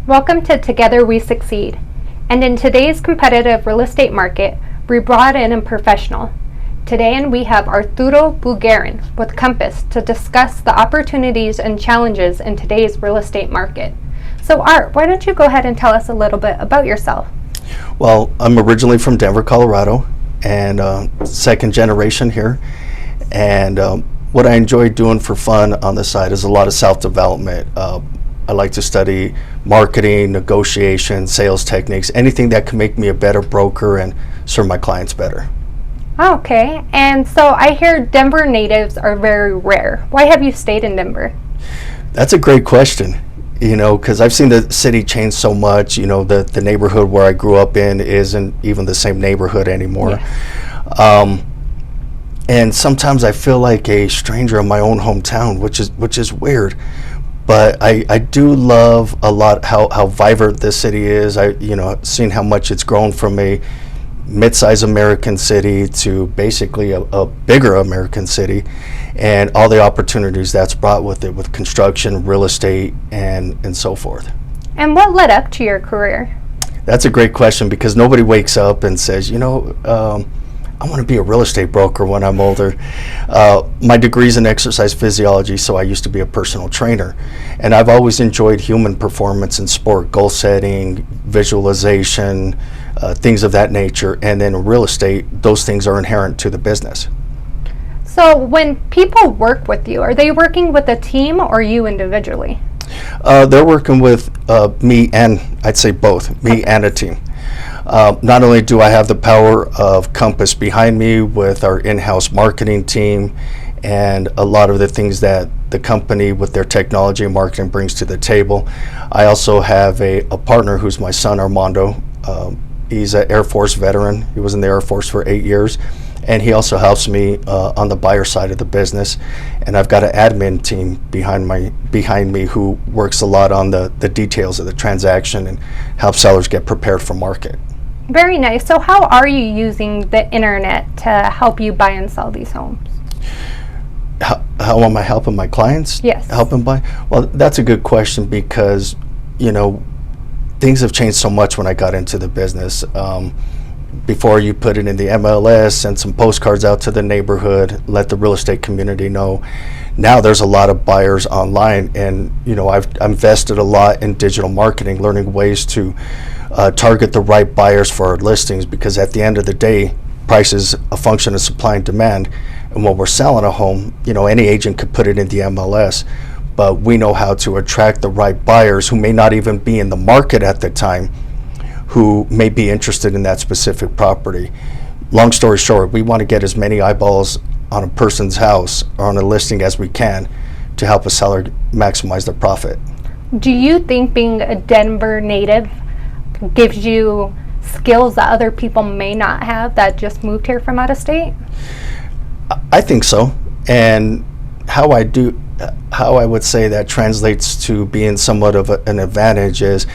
Welcome to Together We Succeed. And in today's competitive real estate market, we brought in a professional. Today we have Arturo Bugarin with Compass to discuss the opportunities and challenges in today's real estate market. So Art, why don't you go ahead and tell us a little bit about yourself? Well, I'm originally from Denver, Colorado, and second generation here. And what I enjoy doing for fun on the side is a lot of self-development. I like to study marketing, negotiation, sales techniques, anything that can make me a better broker and serve my clients better. Okay, and so I hear Denver natives are very rare. Why have you stayed in Denver? That's a great question, because I've seen the city change so much. The neighborhood where I grew up in isn't even the same neighborhood anymore. Yes. And sometimes I feel like a stranger in my own hometown, which is weird. But I do love a lot how vibrant this city is. Seeing how much it's grown from a mid-sized American city to basically a bigger American city, and all the opportunities that's brought with it, with construction, real estate, and so forth. And what led up to your career? That's a great question, because nobody wakes up and says, I want to be a real estate broker when I'm older. My degree's in exercise physiology, so I used to be a personal trainer. And I've always enjoyed human performance in sport, goal setting, visualization, things of that nature. And then real estate, those things are inherent to the business. So when people work with you, are they working with a team or you individually? They're working with me and, I'd say both, me and a team. Not only do I have the power of Compass behind me with our in-house marketing team and a lot of the things that the company with their technology and marketing brings to the table, I also have a partner who's my son, Armando. He's an Air Force veteran. He was in the Air Force for 8 years. And he also helps me on the buyer side of the business. And I've got an admin team behind me who works a lot on the details of the transaction and helps sellers get prepared for market. Very nice. So how are you using the internet to help you buy and sell these homes? How am I helping my clients? Yes. Helping buy? Well, that's a good question, because, things have changed so much when I got into the business. Before, you put it in the MLS, send some postcards out to the neighborhood, let the real estate community know. Now there's a lot of buyers online, and I've invested a lot in digital marketing, learning ways to target the right buyers for our listings, because at the end of the day, price is a function of supply and demand. And when we're selling a home, any agent could put it in the MLS, but we know how to attract the right buyers who may not even be in the market at the time, who may be interested in that specific property. Long story short, we want to get as many eyeballs on a person's house or on a listing as we can to help a seller maximize their profit. Do you think being a Denver native gives you skills that other people may not have that just moved here from out of state? I think so. And how I would say that translates to being somewhat of an advantage is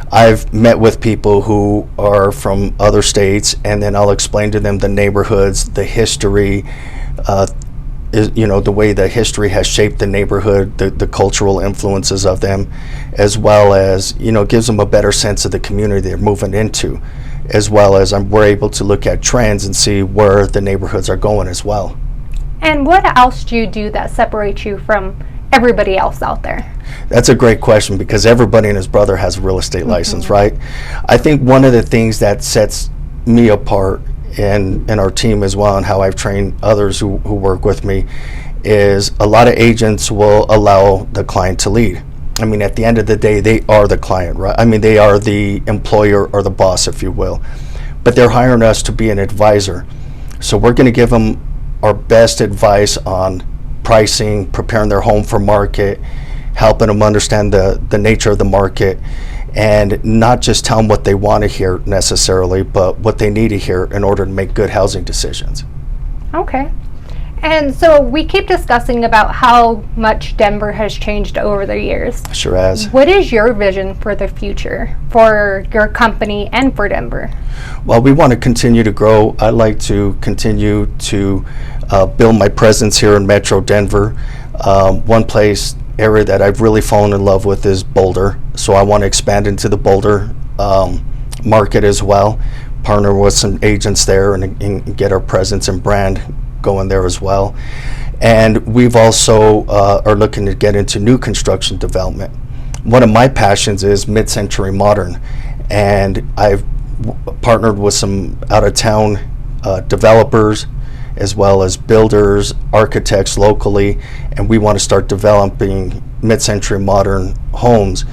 I've met with people who are from other states, and then I'll explain to them the neighborhoods, the history, the way the history has shaped the neighborhood, the cultural influences of them, as well as, gives them a better sense of the community they're moving into, as well as we're able to look at trends and see where the neighborhoods are going as well. And what else do you do that separates you from everybody else out there? That's a great question, because everybody and his brother has a real estate license, right? I think one of the things that sets me apart and our team as well, and how I've trained others who work with me, is a lot of agents will allow the client to lead. At the end of the day, they are the client, right? They are the employer or the boss, if you will. But they're hiring us to be an advisor. So we're going to give them our best advice on pricing, preparing their home for market, helping them understand the nature of the market, and not just tell them what they want to hear necessarily, but what they need to hear in order to make good housing decisions. Okay. And so we keep discussing about how much Denver has changed over the years. Sure has. What is your vision for the future for your company and for Denver? Well, we want to continue to grow. I'd like to continue to build my presence here in Metro Denver. One place area that I've really fallen in love with is Boulder. So I want to expand into the Boulder market as well, partner with some agents there and get our presence and brand going there as well. And we've also are looking to get into new construction development. One of my passions is mid-century modern, and I've partnered with some out-of-town developers as well as builders, architects locally, and we want to start developing mid-century modern homes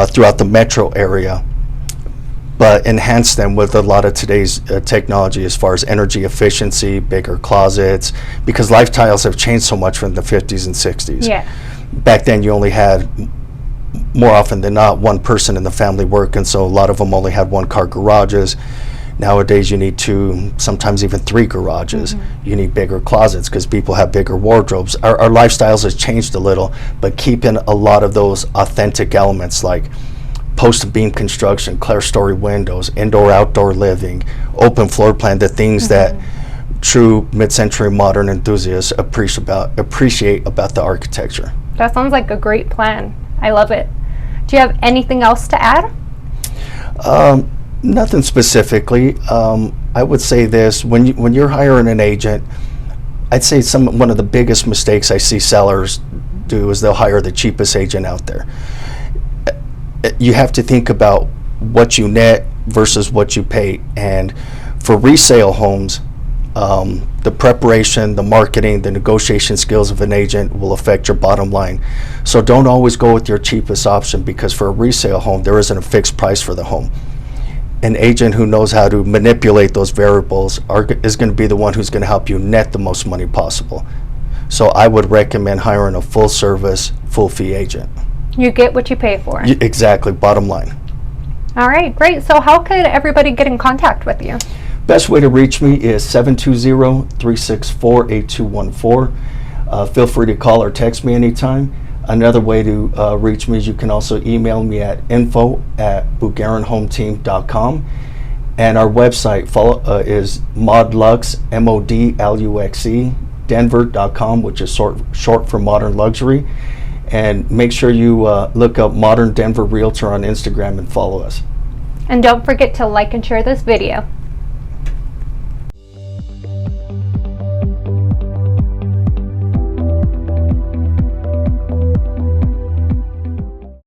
throughout the metro area, but enhance them with a lot of today's technology as far as energy efficiency, bigger closets, because lifestyles have changed so much from the 50s and 60s. Yeah. Back then you only had, more often than not, one person in the family working, so a lot of them only had one-car garages. Nowadays you need 2, sometimes even 3 garages. You need bigger closets because people have bigger wardrobes. Our lifestyles has changed a little, but keeping a lot of those authentic elements like post beam construction, clear-story windows, indoor-outdoor living, open floor plan, the things that true mid-century modern enthusiasts appreciate about the architecture. That sounds like a great plan. I love it. Do you have anything else to add? Nothing specifically. I would say this: when you're hiring an agent, I'd say one of the biggest mistakes I see sellers do is they'll hire the cheapest agent out there. You have to think about what you net versus what you pay. And for resale homes, the preparation, the marketing, the negotiation skills of an agent will affect your bottom line. So don't always go with your cheapest option, because for a resale home, there isn't a fixed price for the home. An agent who knows how to manipulate those variables is going to be the one who's going to help you net the most money possible. So I would recommend hiring a full service, full fee agent. You get what you pay for. Exactly, bottom line. All right, great. So how could everybody get in contact with you? Best way to reach me is 720-364-8214. Feel free to call or text me anytime. Another way to reach me is you can also email me at info@bugarinhometeam.com. And our website is modlux, MODLUXE, denver.com, which is short for modern luxury. And make sure you look up Modern Denver Realtor on Instagram and follow us. And don't forget to like and share this video.